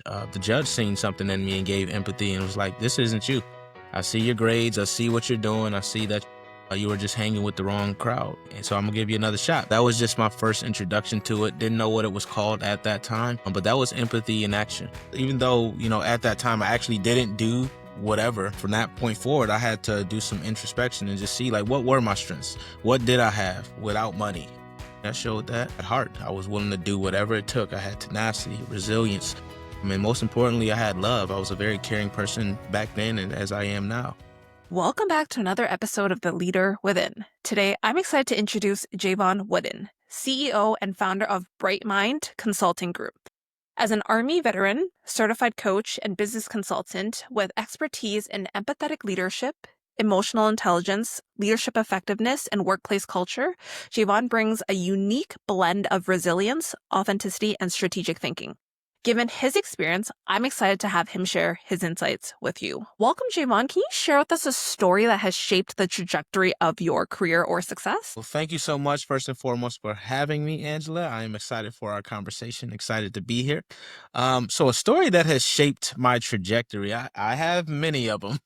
The judge seen something in me and gave empathy and was like, this isn't you. I see your grades. I see what you're doing. I see that you were just hanging with the wrong crowd. And so I'm going to give you another shot. That was just my first introduction to it. Didn't know what it was called at that time, but that was empathy in action. Even though, at that time I actually didn't do whatever, from that point forward, I had to do some introspection and just see, like, what were my strengths? What did I have without money? I showed that at heart. I was willing to do whatever it took. I had tenacity, resilience. Most importantly, I had love. I was a very caring person back then, and as I am now. Welcome back to another episode of The Leader Within. Today, I'm excited to introduce Jevon Wooden, CEO and founder of BrightMind Consulting Group. As an Army veteran, certified coach, and business consultant with expertise in empathetic leadership, emotional intelligence, leadership effectiveness, and workplace culture, Jevon brings a unique blend of resilience, authenticity, and strategic thinking. Given his experience, I'm excited to have him share his insights with you. Welcome, Jevon. Can you share with us a story that has shaped the trajectory of your career or success? Well, thank you so much, first and foremost, for having me, Angela. I am excited for our conversation, excited to be here. So a story that has shaped my trajectory, I have many of them,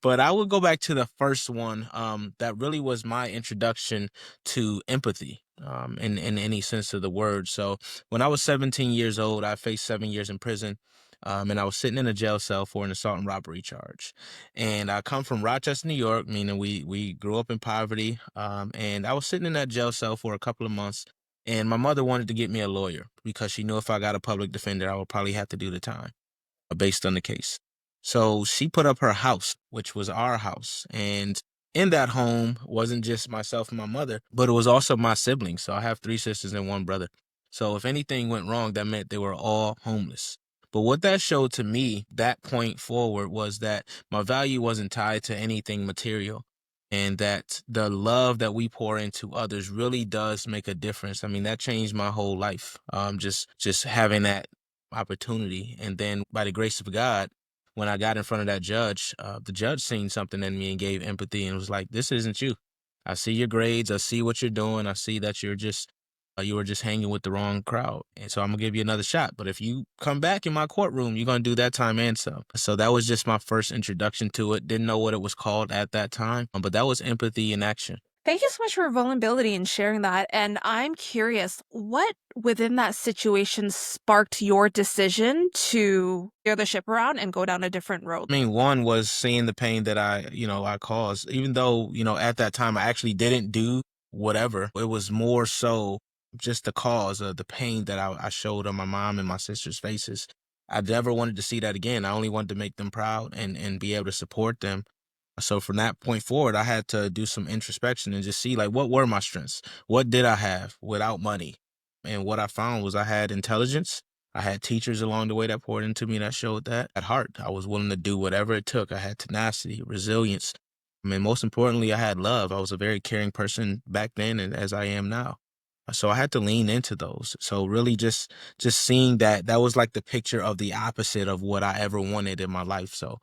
but I will go back to the first one that really was my introduction to empathy. In any sense of the word. So when I was 17 years old, I faced 7 years in prison, and I was sitting in a jail cell for an assault and robbery charge. And I come from Rochester, New York, meaning we grew up in poverty. And I was sitting in that jail cell for a couple of months, and my mother wanted to get me a lawyer because she knew if I got a public defender, I would probably have to do the time based on the case. So she put up her house, which was our house. And in that home wasn't just myself and my mother, but it was also my siblings. So I have 3 sisters and 1 brother. So if anything went wrong, that meant they were all homeless. But what that showed to me, that point forward, was that my value wasn't tied to anything material, and that the love that we pour into others really does make a difference. That changed my whole life. Just having that opportunity. And then by the grace of God, when I got in front of that judge, the judge seen something in me and gave empathy and was like, this isn't you. I see your grades. I see what you're doing. I see that you were just hanging with the wrong crowd. And so I'm going to give you another shot. But if you come back in my courtroom, you're going to do that time and some. So that was just my first introduction to it. Didn't know what it was called at that time, but that was empathy in action. Thank you so much for your vulnerability and sharing that. And I'm curious, what within that situation sparked your decision to steer the ship around and go down a different road? One was seeing the pain that I caused, even though, at that time I actually didn't do whatever. It was more so just the cause of the pain that I showed on my mom and my sister's faces. I never wanted to see that again. I only wanted to make them proud and be able to support them. So from that point forward, I had to do some introspection and just see, like, what were my strengths? What did I have without money? And what I found was I had intelligence. I had teachers along the way that poured into me that showed that at heart. I was willing to do whatever it took. I had tenacity, resilience. Most importantly, I had love. I was a very caring person back then, and as I am now. So I had to lean into those. So really just seeing that was like the picture of the opposite of what I ever wanted in my life. So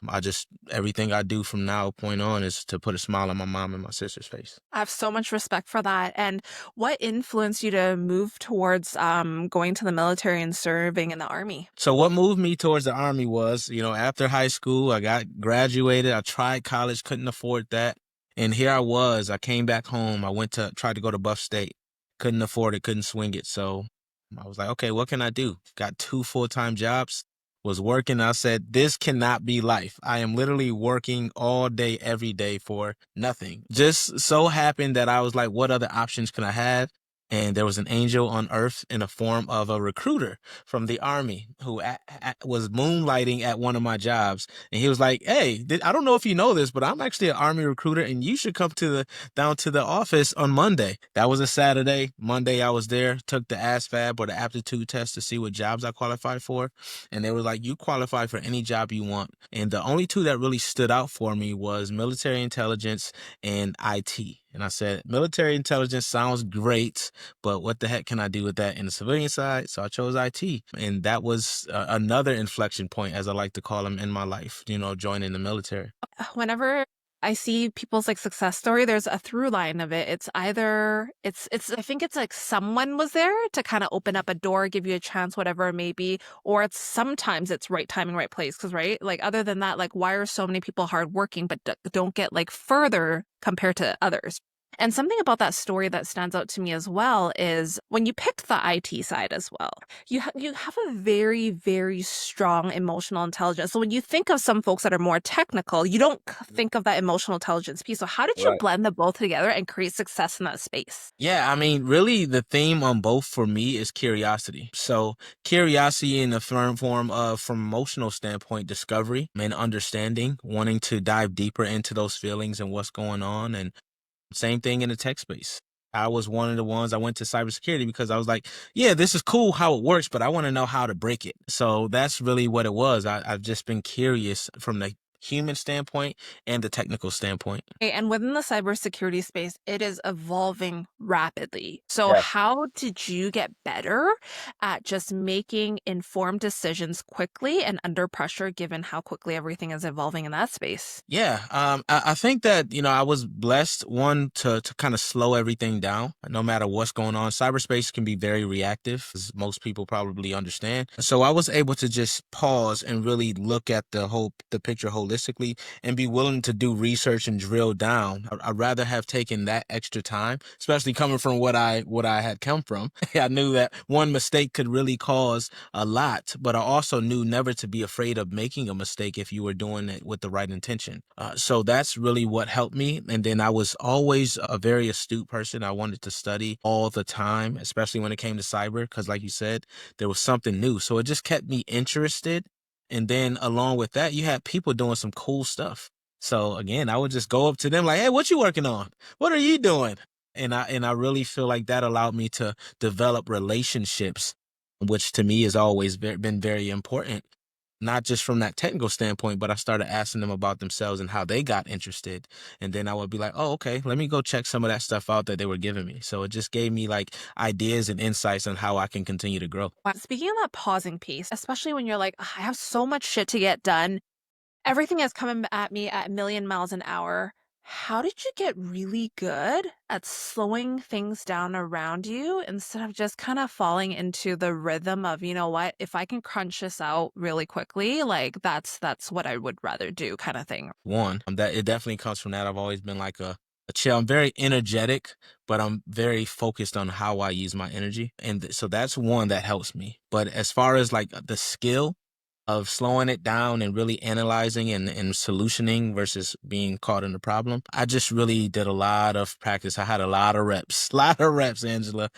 everything I do from now point on is to put a smile on my mom and my sister's face. I have so much respect for that. And what influenced you to move towards going to the military and serving in the Army? So what moved me towards the Army was, after high school, I got graduated. I tried college, couldn't afford that. And here I was. I came back home. I tried to go to Buff State. Couldn't afford it, couldn't swing it. So I was like, okay, what can I do? Got 2 full-time jobs, was working. I said, this cannot be life. I am literally working all day, every day for nothing. Just so happened that I was like, what other options can I have? And there was an angel on earth in the form of a recruiter from the Army who was moonlighting at one of my jobs. And he was like, hey, I don't know if you know this, but I'm actually an Army recruiter and you should come down to the office on Monday. That was a Saturday. Monday I was there, took the ASVAB or the aptitude test to see what jobs I qualified for. And they were like, you qualify for any job you want. And the only 2 that really stood out for me was military intelligence and IT. And I said, military intelligence sounds great, but what the heck can I do with that in the civilian side? So I chose IT. And that was another inflection point, as I like to call them, in my life, joining the military. Whenever I see people's like success story, there's a through line of it. It's either it's I think it's like someone was there to kind of open up a door, give you a chance, whatever it may be, or it's sometimes it's right timing, right place. Cause right, like other than that, like why are so many people hardworking but don't get like further compared to others? And something about that story that stands out to me as well is when you picked the IT side as well, you have a very, very strong emotional intelligence. So when you think of some folks that are more technical, you don't think of that emotional intelligence piece. So how did you Right. blend the both together and create success in that space? Yeah, I mean, really, the theme on both for me is curiosity. So, curiosity in the firm form of, from emotional standpoint, discovery and understanding, wanting to dive deeper into those feelings and what's going on. And same thing in the tech space. I was one of the ones I went to cybersecurity because I was like, yeah, this is cool how it works, but I want to know how to break it. So that's really what it was. I've just been curious from the human standpoint and the technical standpoint. Okay, and within the cybersecurity space, it is evolving rapidly. So, how did you get better at just making informed decisions quickly and under pressure, given how quickly everything is evolving in that space? Yeah, I think that I was blessed one to kind of slow everything down. No matter what's going on, cyberspace can be very reactive, as most people probably understand. So I was able to just pause and really look at the picture holistically and be willing to do research and drill down. I'd rather have taken that extra time, especially coming from what I had come from. I knew that one mistake could really cause a lot, but I also knew never to be afraid of making a mistake if you were doing it with the right intention. So that's really what helped me. And then I was always a very astute person. I wanted to study all the time, especially when it came to cyber, because like you said, there was something new. So it just kept me interested. And then along with that, you had people doing some cool stuff. So again, I would just go up to them like, "Hey, what you working on? What are you doing?" And I really feel like that allowed me to develop relationships, which to me has always been very important, not just from that technical standpoint, but I started asking them about themselves and how they got interested. And then I would be like, oh, okay, let me go check some of that stuff out that they were giving me. So it just gave me like ideas and insights on how I can continue to grow. Wow. Speaking of that pausing piece, especially when you're like, "Ugh, I have so much shit to get done. Everything is coming at me at a million miles an hour." How did you get really good at slowing things down around you instead of just kind of falling into the rhythm of, you know what, if I can crunch this out really quickly, like that's what I would rather do kind of thing. One, that it definitely comes from that. I've always been like a chill. I'm very energetic, but I'm very focused on how I use my energy. And so that's one that helps me. But as far as like the skill of slowing it down and really analyzing and solutioning versus being caught in the problem, I just really did a lot of practice. I had a lot of reps, lot of reps, Angela.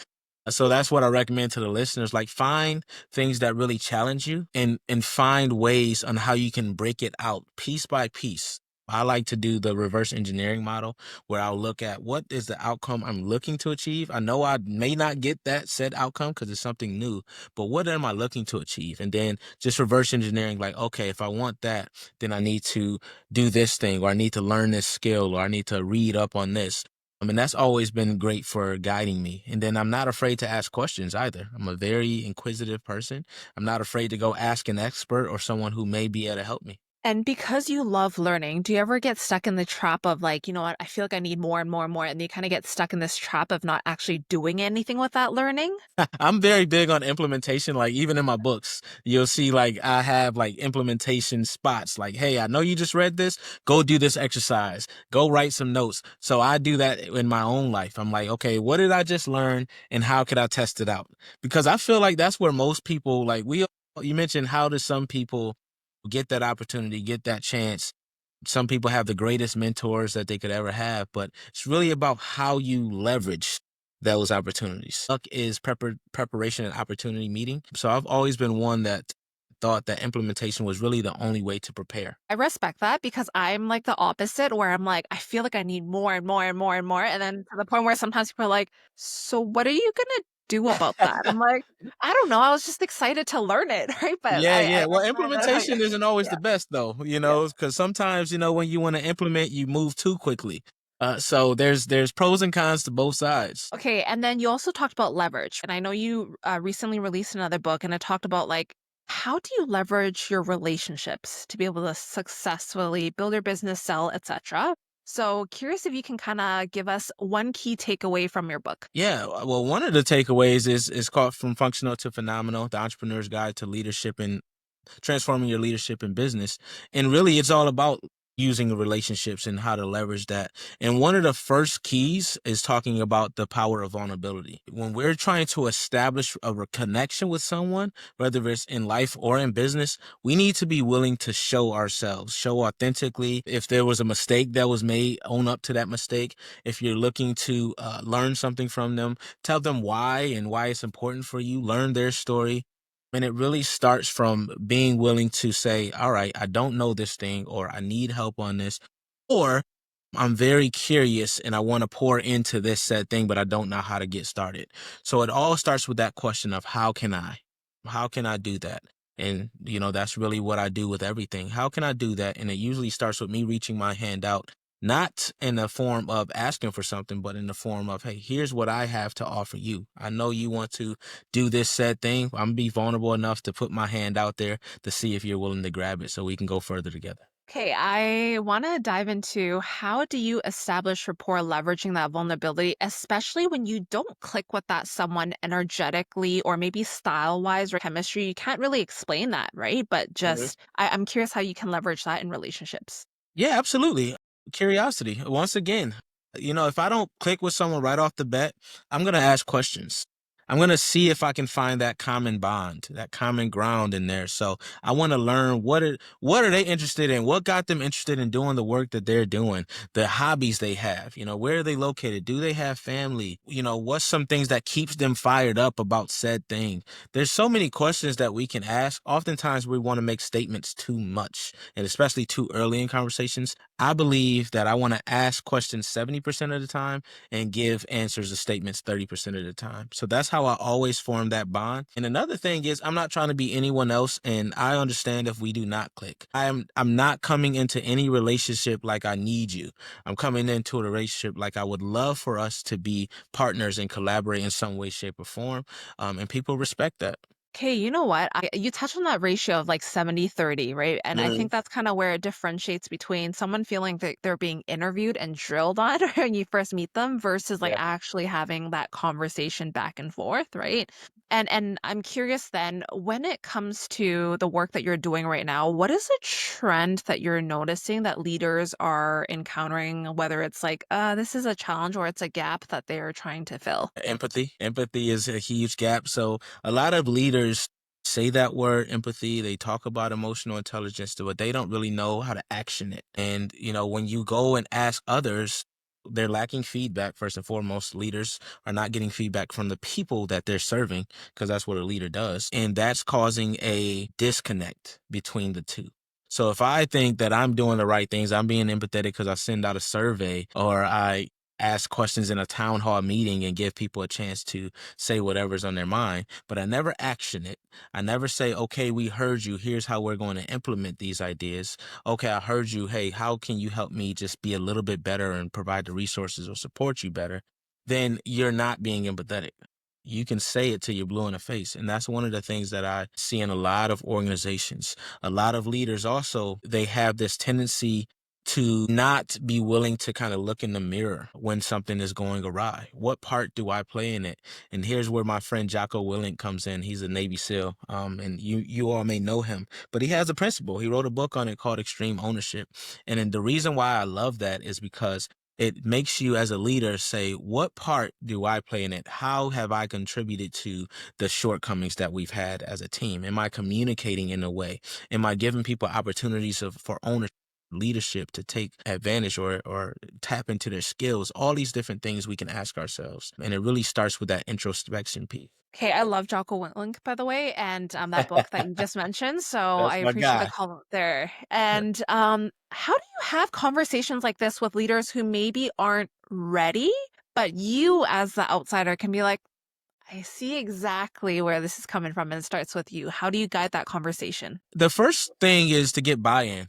So that's what I recommend to the listeners. Like find things that really challenge you and find ways on how you can break it out piece by piece. I like to do the reverse engineering model where I'll look at what is the outcome I'm looking to achieve. I know I may not get that said outcome because it's something new, but what am I looking to achieve? And then just reverse engineering, like, okay, if I want that, then I need to do this thing, or I need to learn this skill, or I need to read up on this. I mean, that's always been great for guiding me. And then I'm not afraid to ask questions either. I'm a very inquisitive person. I'm not afraid to go ask an expert or someone who may be able to help me. And because you love learning, do you ever get stuck in the trap of like, you know what, I feel like I need more and more and more, and you kind of get stuck in this trap of not actually doing anything with that learning? I'm very big on implementation. Like even in my books, you'll see like I have like implementation spots. Like, hey, I know you just read this. Go do this exercise. Go write some notes. So I do that in my own life. I'm like, okay, what did I just learn, and how could I test it out? Because I feel like that's where most people like we. You mentioned how do some people get that opportunity, get that chance? Some people have the greatest mentors that they could ever have, but it's really about how you leverage those opportunities. Luck is preparation and opportunity meeting. So I've always been one that thought that implementation was really the only way to prepare. I respect that because I'm like the opposite where I'm like, I feel like I need more and more and more and more. And then to the point where sometimes people are like, so what are you gonna do about that? I'm like, I don't know. I was just excited to learn it, right? But Yeah, I yeah. Well, understand. implementation isn't always Yeah, the best though, yeah. because sometimes, when you want to implement, you move too quickly. So there's pros and cons to both sides. Okay, and then you also talked about leverage, and I know you recently released another book, and it talked about like how do you leverage your relationships to be able to successfully build your business, sell, etc. So, curious if you can kind of give us one key takeaway from your book. Yeah, well, one of the takeaways is called From Functional to Phenomenal: The Entrepreneur's Guide to Leadership and Transforming Your Leadership in Business. And really, it's all about using relationships and how to leverage that. And one of the first keys is talking about the power of vulnerability. When we're trying to establish a connection with someone, whether it's in life or in business, we need to be willing to show ourselves, show authentically. If there was a mistake that was made, own up to that mistake. If you're looking to learn something from them, tell them why and why it's important for you, learn their story. And it really starts from being willing to say, all right, I don't know this thing, or I need help on this, or I'm very curious and I want to pour into this said thing, but I don't know how to get started. So it all starts with that question of how can I? How can I do that? And, that's really what I do with everything. How can I do that? And it usually starts with me reaching my hand out, not in the form of asking for something, but in the form of, hey, here's what I have to offer you. I know you want to do this said thing. I'm gonna be vulnerable enough to put my hand out there to see if you're willing to grab it so we can go further together. Okay, I want to dive into how do you establish rapport leveraging that vulnerability, especially when you don't click with that someone energetically or maybe style wise or chemistry. You can't really explain that, right? But Mhm. I'm curious how you can leverage that in relationships. Yeah, absolutely. Curiosity. Once again, if I don't click with someone right off the bat, I'm going to ask questions. I'm going to see if I can find that common bond, that common ground in there. So I want to learn what are they interested in? What got them interested in doing the work that they're doing? The hobbies they have, where are they located? Do they have family? What's some things that keeps them fired up about said thing? There's so many questions that we can ask. Oftentimes we want to make statements too much, and especially too early in conversations. I believe that I want to ask questions 70% of the time and give answers to statements 30% of the time. So that's how I always form that bond. And another thing is I'm not trying to be anyone else, and I understand if we do not click. I'm not coming into any relationship like I need you. I'm coming into a relationship like I would love for us to be partners and collaborate in some way, shape, or form. And people respect that. Okay, you know what? You touched on that ratio of like 70-30, right? And I think that's kind of where it differentiates between someone feeling that they're being interviewed and drilled on when you first meet them versus like Yeah. actually having that conversation back and forth, right? And I'm curious then, when it comes to the work that you're doing right now, what is a trend that you're noticing that leaders are encountering, whether it's like, this is a challenge or it's a gap that they're trying to fill? Empathy is a huge gap. So a lot of leaders say that word empathy. They talk about emotional intelligence, but they don't really know how to action it. And, when you go and ask others, they're lacking feedback. First and foremost, leaders are not getting feedback from the people that they're serving, because that's what a leader does. And that's causing a disconnect between the two. So if I think that I'm doing the right things, I'm being empathetic because I send out a survey, or I ask questions in a town hall meeting and give people a chance to say whatever's on their mind, but I never action it. I never say, okay, we heard you. Here's how we're going to implement these ideas. Okay, I heard you. Hey, how can you help me just be a little bit better and provide the resources or support you better? Then you're not being empathetic. You can say it till you're blue in the face. And that's one of the things that I see in a lot of organizations. A lot of leaders also, they have this tendency to not be willing to kind of look in the mirror when something is going awry. What part do I play in it? And here's where my friend Jocko Willink comes in. He's a Navy SEAL, and you all may know him, but he has a principle. He wrote a book on it called Extreme Ownership. And then the reason why I love that is because it makes you as a leader say, what part do I play in it? How have I contributed to the shortcomings that we've had as a team? Am I communicating in a way? Am I giving people opportunities for ownership, leadership, to take advantage or tap into their skills? All these different things we can ask ourselves. And it really starts with that introspection piece. Okay, I love Jocko Willink, by the way, and that book that you just mentioned. So I That's my appreciate the guy. call out there. And how do you have conversations like this with leaders who maybe aren't ready, but you, as the outsider, can be like, I see exactly where this is coming from, and it starts with you. How do you guide that conversation? The first thing is to get buy-in.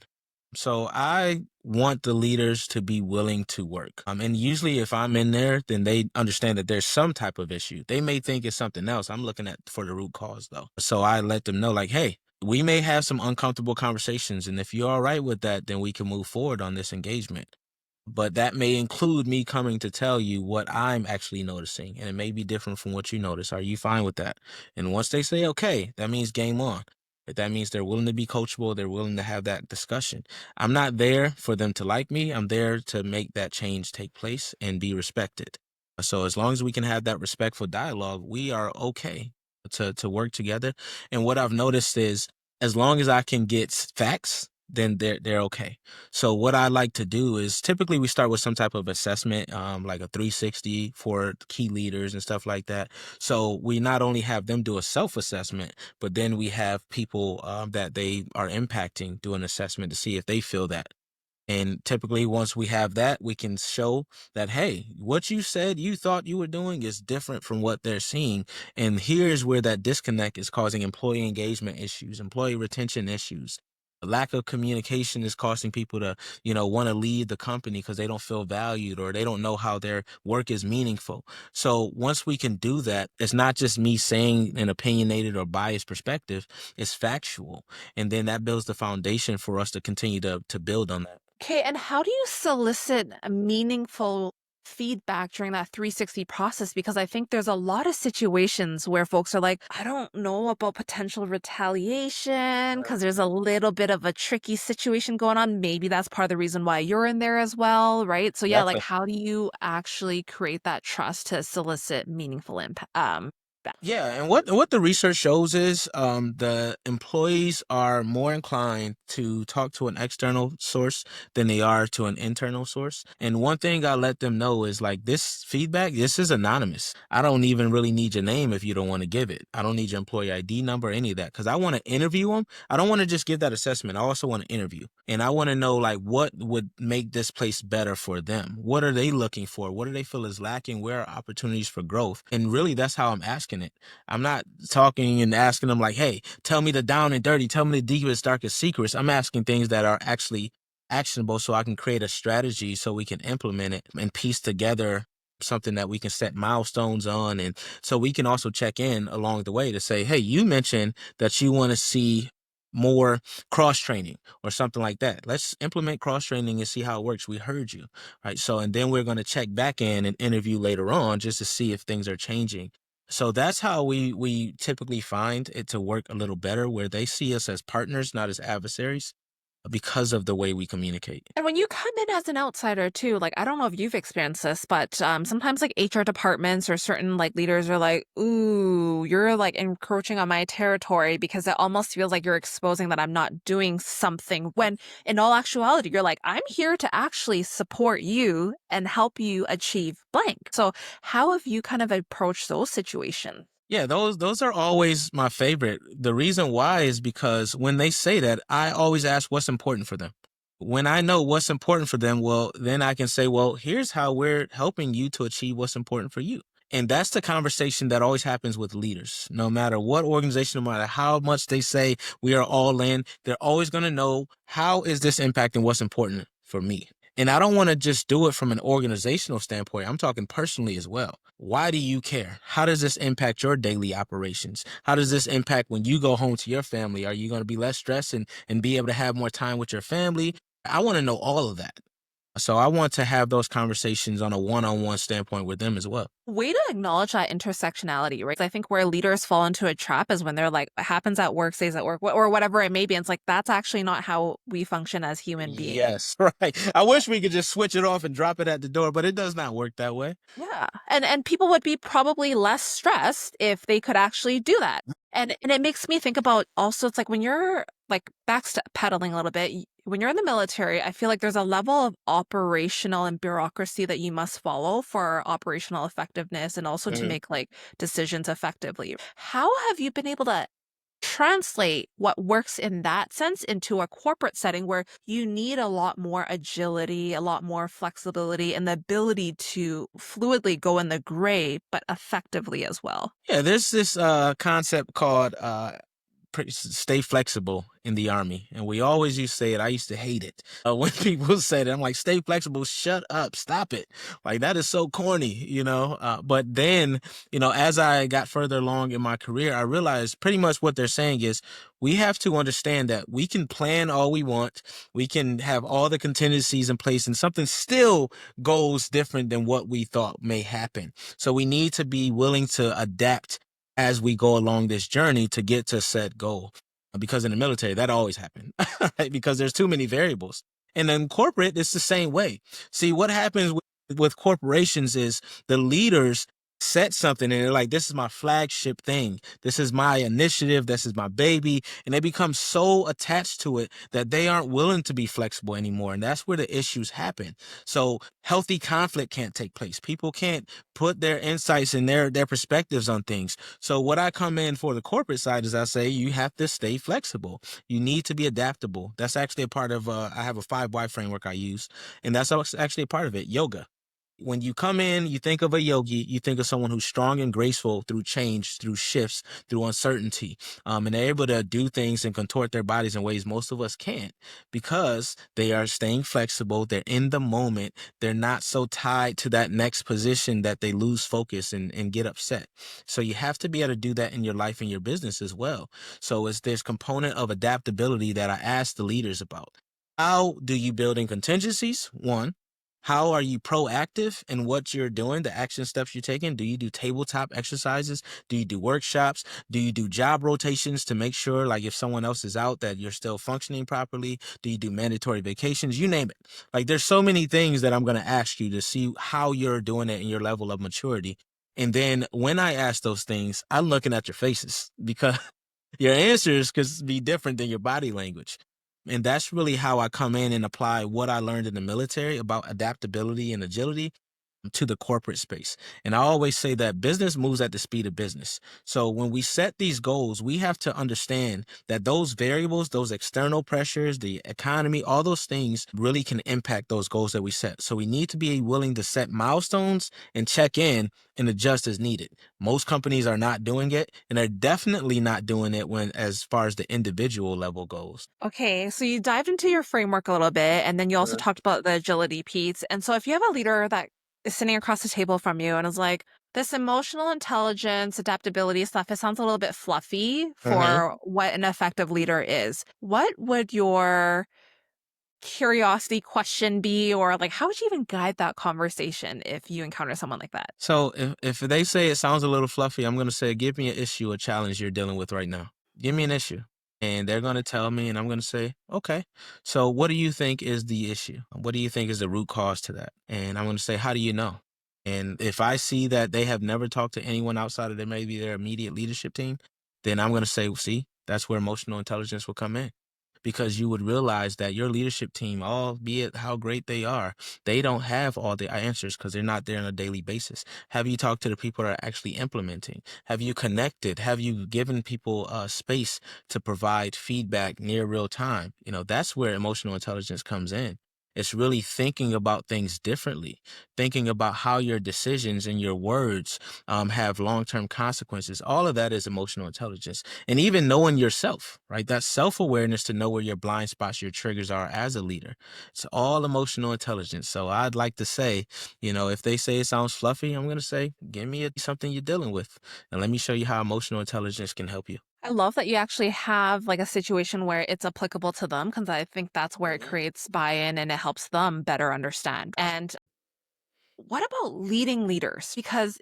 So I want the leaders to be willing to work. And usually if I'm in there, then they understand that there's some type of issue. They may think it's something else. I'm looking at for the root cause though. So I let them know like, hey, we may have some uncomfortable conversations. And if you're all right with that, then we can move forward on this engagement. but that may include me coming to tell you what I'm actually noticing, and it may be different from what you notice. Are you fine with that? And once they say okay, that means game on. That means they're willing to be coachable, they're willing to have that discussion. I'm not there for them to like me. I'm there to make that change take place and be respected. So as long as we can have that respectful dialogue, we are okay to work together. And what I've noticed is as long as I can get facts, then they're okay. So what I like to do is typically we start with some type of assessment, like a 360 for key leaders and stuff like that. So we not only have them do a self-assessment, but then we have people that they are impacting do an assessment to see if they feel that. And typically, once we have that, we can show that, hey, what you said you thought you were doing is different from what they're seeing. And here's where that disconnect is causing employee engagement issues, employee retention issues. A lack of communication is causing people to, want to leave the company because they don't feel valued or they don't know how their work is meaningful. So once we can do that, it's not just me saying an opinionated or biased perspective, it's factual. And then that builds the foundation for us to continue to build on that. Okay, and how do you solicit a meaningful feedback during that 360 process? Because I think there's a lot of situations where folks are like, I don't know about potential retaliation because there's a little bit of a tricky situation going on. Maybe that's part of the reason why you're in there as well, right? So yeah, like Exactly. how do you actually create that trust to solicit meaningful impact? Feedback? Yeah, and what the research shows is the employees are more inclined to talk to an external source than they are to an internal source. And one thing I let them know is like this feedback, this is anonymous. I don't even really need your name if you don't want to give it. I don't need your employee ID number, any of that, because I want to interview them. I don't want to just give that assessment. I also want to interview, and I want to know like what would make this place better for them. What are they looking for? What do they feel is lacking? Where are opportunities for growth? And really, that's how I'm asking it. I'm not talking and asking them like, hey, tell me the down and dirty, tell me the deepest, darkest secrets. I'm asking things that are actually actionable so I can create a strategy so we can implement it and piece together something that we can set milestones on. And so we can also check in along the way to say, hey, you mentioned that you want to see more cross training or something like that. Let's implement cross training and see how it works. We heard you. Right. So, and then we're going to check back in and interview later on just to see if things are changing. So that's how we typically find it to work a little better, where they see us as partners, not as adversaries, because of the way we communicate. And when you come in as an outsider too, like I don't know if you've experienced this, but sometimes like HR departments or certain like leaders are like, "Ooh, you're like encroaching on my territory," because it almost feels like you're exposing that I'm not doing something. When in all actuality, you're like, "I'm here to actually support you and help you achieve blank." So how have you kind of approached those situations? Yeah, those are always my favorite. The reason why is because when they say that, I always ask what's important for them. When I know what's important for them, well, then I can say, well, here's how we're helping you to achieve what's important for you. And that's the conversation that always happens with leaders. No matter what organization, no matter how much they say we are all in, they're always going to know how is this impacting what's important for me. And I don't want to just do it from an organizational standpoint. I'm talking personally as well. Why do you care? How does this impact your daily operations? How does this impact when you go home to your family? Are you going to be less stressed and be able to have more time with your family? I want to know all of that. So I want to have those conversations on a one-on-one standpoint with them as well. Way to acknowledge that intersectionality, right? I think where leaders fall into a trap is when they're like, what happens at work stays at work, or whatever it may be. And it's like, that's actually not how we function as human beings. Yes, right. I wish we could just switch it off and drop it at the door, but it does not work that way. Yeah. And people would be probably less stressed if they could actually do that. And it makes me think about also it's like when you're like backpedaling a little bit, when you're in the military, I feel like there's a level of operational and bureaucracy that you must follow for operational effectiveness and also to Mhm. make like decisions effectively. How have you been able to translate what works in that sense into a corporate setting where you need a lot more agility, a lot more flexibility, and the ability to fluidly go in the gray, but effectively as well? Yeah, there's this concept called stay flexible in the army. And we always used to say it. I used to hate it when people said it. I'm like, stay flexible. Shut up. Stop it. Like, that is so corny, But then, as I got further along in my career, I realized pretty much what they're saying is we have to understand that we can plan all we want. We can have all the contingencies in place, and something still goes different than what we thought may happen. So we need to be willing to adapt as we go along this journey to get to set goal. Because in the military, that always happened, right? Because there's too many variables. And then corporate, it's the same way. See, what happens with corporations is the leaders set something and they're like, this is my flagship thing. This is my initiative. This is my baby. And they become so attached to it that they aren't willing to be flexible anymore. And that's where the issues happen. So healthy conflict can't take place. People can't put their insights and their perspectives on things. So what I come in for the corporate side is I say, you have to stay flexible. You need to be adaptable. That's actually a part of, I have a 5 why framework I use, and that's actually a part of it, yoga. When you come in, you think of a yogi, you think of someone who's strong and graceful through change, through shifts, through uncertainty. And they're able to do things and contort their bodies in ways most of us can't because they are staying flexible. They're in the moment. They're not so tied to that next position that they lose focus and get upset. So you have to be able to do that in your life and your business as well. So it's this component of adaptability that I ask the leaders about. How do you build in contingencies? One. How are you proactive in what you're doing, the action steps you're taking? Do you do tabletop exercises? Do you do workshops? Do you do job rotations to make sure, like, if someone else is out, that you're still functioning properly? Do you do mandatory vacations? You name it. Like, there's so many things that I'm going to ask you to see how you're doing it and your level of maturity. And then when I ask those things, I'm looking at your faces because your answers could be different than your body language. And that's really how I come in and apply what I learned in the military about adaptability and agility to the corporate space. And I always say that business moves at the speed of business. So when we set these goals, we have to understand that those variables, those external pressures, the economy, all those things really can impact those goals that we set. So we need to be willing to set milestones and check in and adjust as needed. Most companies are not doing it, and they're definitely not doing it when as far as the individual level goes. Okay, so you dived into your framework a little bit, and then you also talked about the agility piece. And so if you have a leader that is sitting across the table from you and is like, this emotional intelligence, adaptability stuff, it sounds a little bit fluffy for what an effective leader is. What would your curiosity question be, or like, how would you even guide that conversation if you encounter someone like that? So if they say it sounds a little fluffy, I'm going to say, give me an issue, a challenge you're dealing with right now. Give me an issue. And they're going to tell me, and I'm going to say, okay, so what do you think is the issue? What do you think is the root cause to that? And I'm going to say, how do you know? And if I see that they have never talked to anyone outside of maybe their immediate leadership team, then I'm going to say, see, that's where emotional intelligence will come in. Because you would realize that your leadership team, albeit how great they are, they don't have all the answers because they're not there on a daily basis. Have you talked to the people that are actually implementing? Have you connected? Have you given people space to provide feedback near real time? That's where emotional intelligence comes in. It's really thinking about things differently, thinking about how your decisions and your words have long-term consequences. All of that is emotional intelligence. And even knowing yourself, right? That self-awareness to know where your blind spots, your triggers are as a leader. It's all emotional intelligence. So I'd like to say, if they say it sounds fluffy, I'm going to say, give me something you're dealing with. And let me show you how emotional intelligence can help you. I love that you actually have like a situation where it's applicable to them, because I think that's where it creates buy-in and it helps them better understand. And what about leading leaders? Because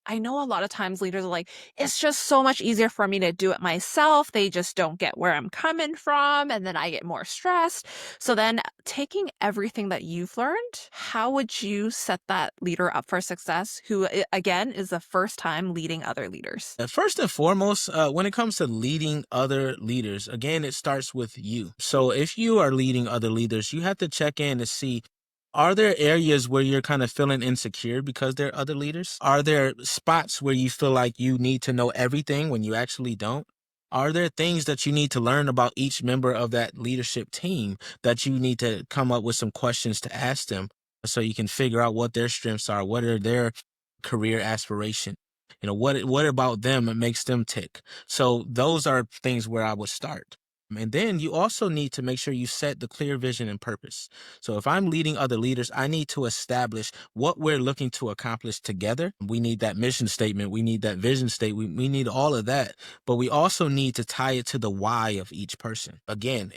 I know a lot of times leaders are like, it's just so much easier for me to do it myself. They just don't get where I'm coming from. And then I get more stressed. So then taking everything that you've learned, how would you set that leader up for success who, again, is the first time leading other leaders? First and foremost, when it comes to leading other leaders, again, it starts with you. So if you are leading other leaders, you have to check in to see, are there areas where you're kind of feeling insecure because there are other leaders? Are there spots where you feel like you need to know everything when you actually don't? Are there things that you need to learn about each member of that leadership team that you need to come up with some questions to ask them so you can figure out what their strengths are, what are their career aspirations? What about them makes them tick? So those are things where I would start. And then you also need to make sure you set the clear vision and purpose. So if I'm leading other leaders, I need to establish what we're looking to accomplish together. We need that mission statement. We need that vision statement. We need all of that. But we also need to tie it to the why of each person. Again,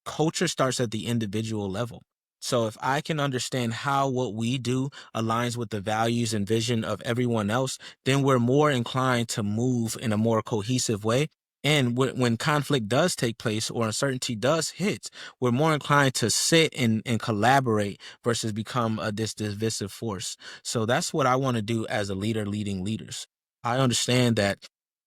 culture starts at the individual level. So if I can understand how what we do aligns with the values and vision of everyone else, then we're more inclined to move in a more cohesive way. And when conflict does take place or uncertainty does hit, we're more inclined to sit and collaborate versus become this divisive force. So that's what I want to do as a leader leading leaders. I understand that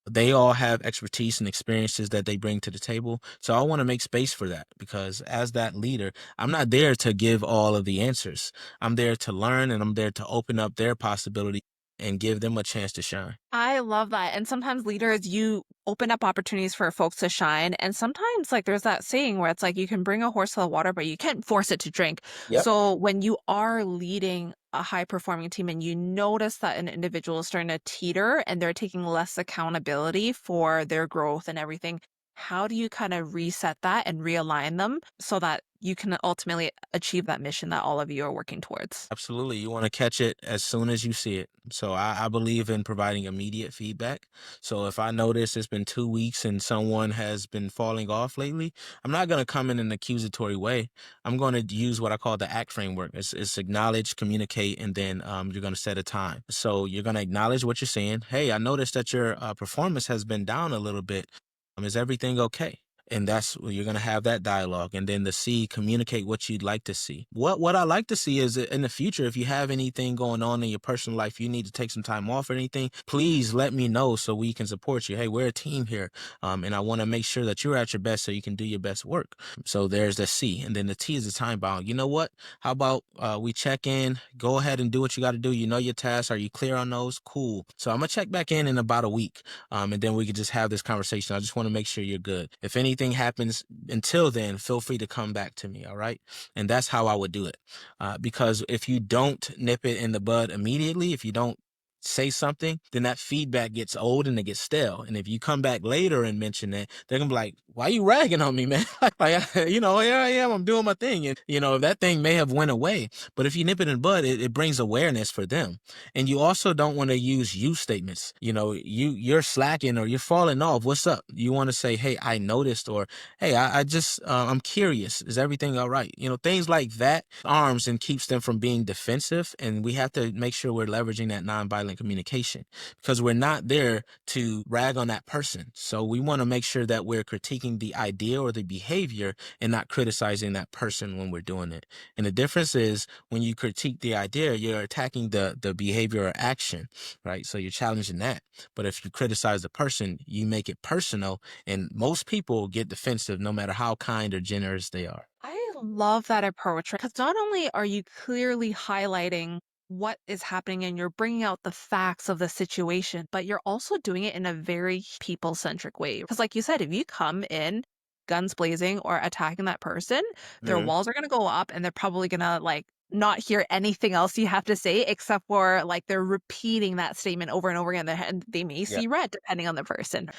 they all have expertise and experiences that they bring to the table. So I want to make space for that because as that leader, I'm not there to give all of the answers. I'm there to learn and I'm there to open up their possibility and give them a chance to shine. I love that. And sometimes leaders, you open up opportunities for folks to shine. And sometimes, like, there's that saying where it's like you can bring a horse to the water, but you can't force it to drink. Yep. So when you are leading a high performing team and you notice that an individual is starting to teeter and they're taking less accountability for their growth and everything, how do you kind of reset that and realign them so that you can ultimately achieve that mission that all of you are working towards? Absolutely. You want to catch it as soon as you see it. So I believe in providing immediate feedback. So if I notice it's been 2 weeks and someone has been falling off lately, I'm not going to come in an accusatory way. I'm going to use what I call the ACT framework. It's acknowledge, communicate, and then you're going to set a time. So you're going to acknowledge what you're saying. Hey, I noticed that your performance has been down a little bit. Is everything okay? And that's where you're going to have that dialogue. And then the C, communicate what you'd like to see. What I like to see is that in the future, if you have anything going on in your personal life, you need to take some time off or anything, please let me know so we can support you. Hey, we're a team here. And I want to make sure that you're at your best so you can do your best work. So there's the C. And then the T is the time bound. You know what? How about we check in, go ahead and do what you got to do. You know your tasks. Are you clear on those? Cool. So I'm going to check back in about a week. And then we could just have this conversation. I just want to make sure you're good. If anything happens until then, feel free to come back to me. All right. And that's how I would do it. Because if you don't nip it in the bud immediately, if you don't say something, then that feedback gets old and it gets stale. And if you come back later and mention it, they're gonna be like, "Why you ragging on me, man?" Here I am, I'm doing my thing, and that thing may have went away. But if you nip it in the bud, it brings awareness for them. And you also don't want to use you statements. You're slacking or you're falling off. What's up? You want to say, "Hey, I noticed," or "Hey, I just I'm curious. Is everything all right?" Things like that arms and keeps them from being defensive. And we have to make sure we're leveraging that nonviolent communication because we're not there to rag on that person. So we want to make sure that we're critiquing the idea or the behavior and not criticizing that person when we're doing it. And the difference is when you critique the idea, you're attacking the behavior or action, right? So you're challenging that. But if you criticize the person, you make it personal, and most people get defensive no matter how kind or generous they are. I love that approach because not only are you clearly highlighting what is happening and you're bringing out the facts of the situation, but you're also doing it in a very people centric way. Because, like you said, if you come in guns blazing or attacking that person, their Mhm. walls are going to go up and they're probably going to like not hear anything else you have to say except for like they're repeating that statement over and over again and they may Yeah. see red depending on the person.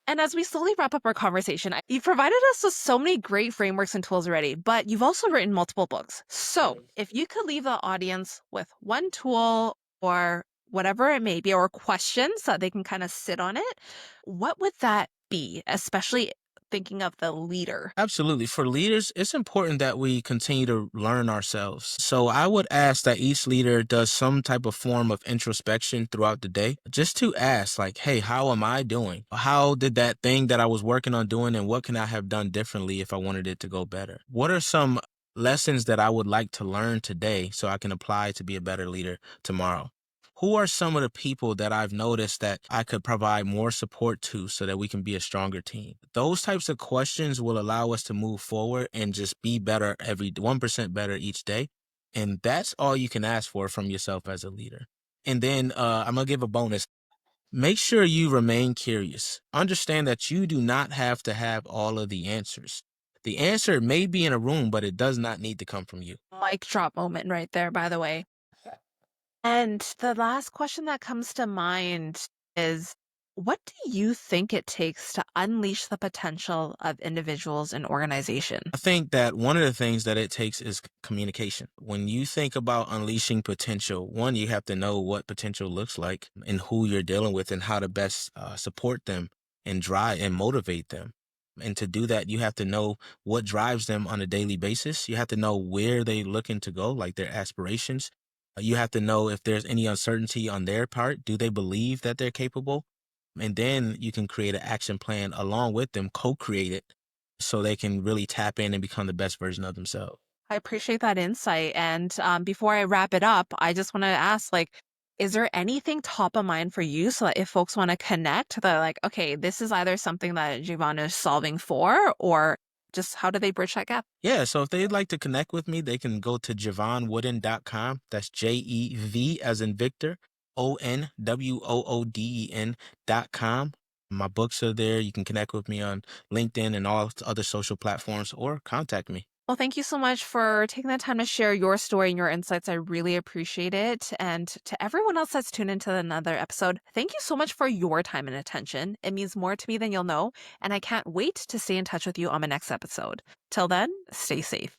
And as we slowly wrap up our conversation, you've provided us with so many great frameworks and tools already, but you've also written multiple books. So, if you could leave the audience with one tool or whatever it may be, or questions that they can kind of sit on it, what would that be? Especially thinking of the leader. Absolutely. For leaders, it's important that we continue to learn ourselves. So I would ask that each leader does some type of form of introspection throughout the day, just to ask, like, hey, how am I doing? How did that thing that I was working on doing, and what can I have done differently if I wanted it to go better? What are some lessons that I would like to learn today so I can apply to be a better leader tomorrow? Who are some of the people that I've noticed that I could provide more support to so that we can be a stronger team? Those types of questions will allow us to move forward and just be better, every 1% better each day. And that's all you can ask for from yourself as a leader. And then I'm going to give a bonus. Make sure you remain curious. Understand that you do not have to have all of the answers. The answer may be in a room, but it does not need to come from you. Mic drop moment right there, by the way. And the last question that comes to mind is, what do you think it takes to unleash the potential of individuals and organization? I think that one of the things that it takes is communication. When you think about unleashing potential, one, you have to know what potential looks like and who you're dealing with and how to best support them and drive and motivate them. And to do that, you have to know what drives them on a daily basis. You have to know where they're looking to go, like their aspirations. You have to know if there's any uncertainty on their part. Do they believe that they're capable? And then you can create an action plan along with them, co-create it so they can really tap in and become the best version of themselves. I appreciate that insight. And before I wrap it up, I just want to ask, like, is there anything top of mind for you so that if folks want to connect, they're like, okay, this is either something that Jevon is solving for, or just how do they bridge that gap? Yeah, so if they'd like to connect with me, they can go to jevonwooden.com. That's JEV as in Victor, ONWOODEN.com. My books are there. You can connect with me on LinkedIn and all other social platforms or contact me. Well, thank you so much for taking the time to share your story and your insights. I really appreciate it. And to everyone else that's tuned into another episode, thank you so much for your time and attention. It means more to me than you'll know. And I can't wait to stay in touch with you on my next episode. Till then, stay safe.